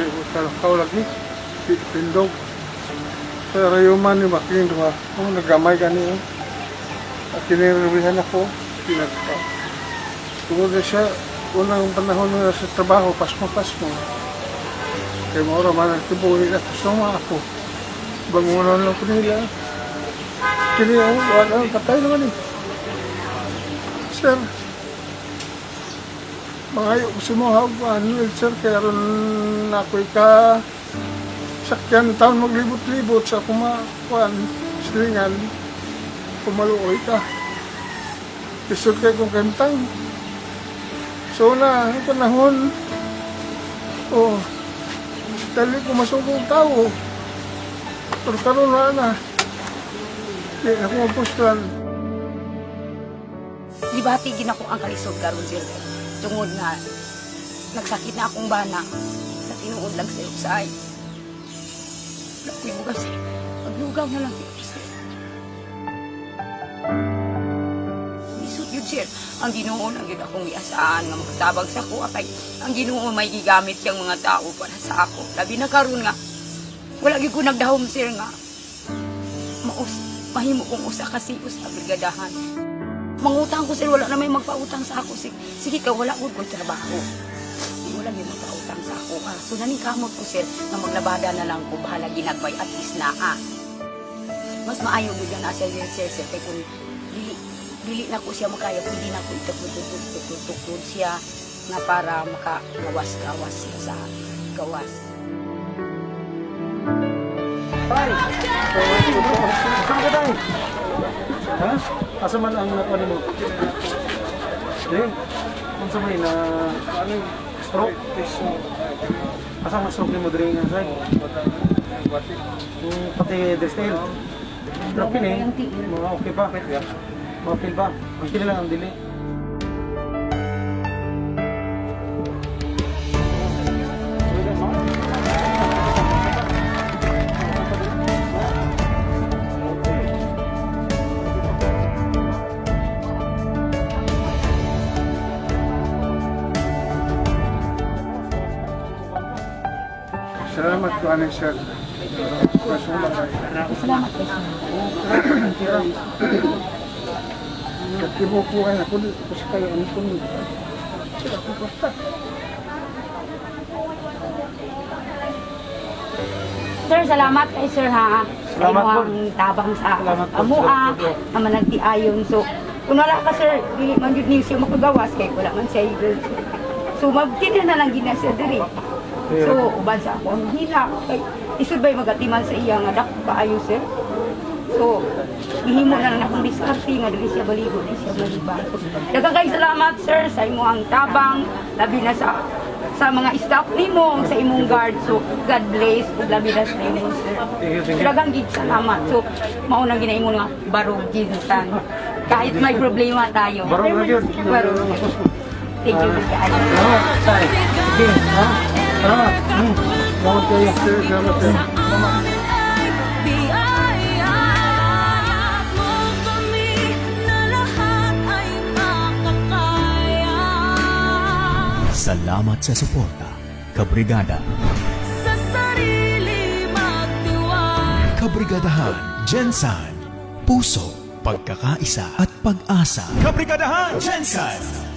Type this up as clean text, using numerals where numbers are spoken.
dali ko kalakaw lagi. Pindog. Sa rayuman ni Makin, diba? Kung nagamay gani at kiniririhan ako, pinagpa. Tungod na siya, unang panahon na sa trabaho, pasmo. Kaya maura man ang tibuhin at suma ako. Bangunan lang ko nila. Kini ako, patay naman eh. Sir, mga ko si mga hawaan, sir, kaya rin ako'y sakyan taon maglibot-libot sa kumakuan, silingan, kumaluoy ka. Isod kayo kong kantang. So na, ang panahon, dali ko masugong tao. Pero karoon na. Hindi na ko mapustuhan. Libati gin ako ang kalisod karon sir. Tungod nga nagsakit na akong bana sa tinuod lang sa usay. Lakoy bugas eh. Maglugaw na lang sir. Isot yun sir. Ang Ginoo ang yun akong iasaan nga magtabag sa ko. Kay ang Ginoo may gigamit yung mga tao para sa ako. Labi na karon nga. Wala gyud ko nagdahom sir nga. Mahimo kong usa ka sius sa brigadahan. Mangutang ko sir, wala na may magpautang sa ako. Sige ka, wala ko trabaho. Wala may magpautang sa ako. So naning kamot ko sir, na maglabada na lang ko, bahala ginagbay at least na Mas maayo bigyan na siya sir, kaya kung dili na ko siya makaya, pwede na ko itukod siya na para makagawas-gawas siya sa gawas. Tay! Saan ka tayo? Ha? Asa man ang nakuha mo? Kung sa may na... Ano yung stroke? Asa ang stroke ni mo diri nga side? Pati destel. Stroke yun eh. Mga okay pa. Mga feel pa. Ang kila lang ang dili. Salamat ko ani sir. Salamat po sir. Nagkibukuhan ako dito kasi kayo ang sunod. Sila ko basta. Sir, salamat kay sir ha. Salamat po. Ang tabang sa Salamat po, amua, sir. na managtiayon. So, kung wala ka sir, dili man yun niyo siya makagawas kay wala man siya yun. So, magtinda na lang gina siya diri. So, uban sa ako ang hila. Kay, isod ba'y magatiman sa iya nga dako kaayo sir? So, gihimo na lang akong diskarte nga dili siya baligo, dili siya baliban. Daghang kay salamat sir sa imo ang tabang, labi na sa mga staff nimo, sa imong guard. So, God bless, ug labi na sa imo sir. Daghang gid salamat. So, mao nang ginaimo nga barog ginsan. Kahit may problema tayo. Barog na yun. Barog. Thank you guys. Salamat, Tay. Sige, ha? Salamat. Salamat kayo sir. Salamat sir. Salamat sa suporta, Kabrigada. Sa sarili magtiwala. Kabrigadahan, Gensan, puso, pagkakaisa at pag-asa. Kabrigadahan, Gensan.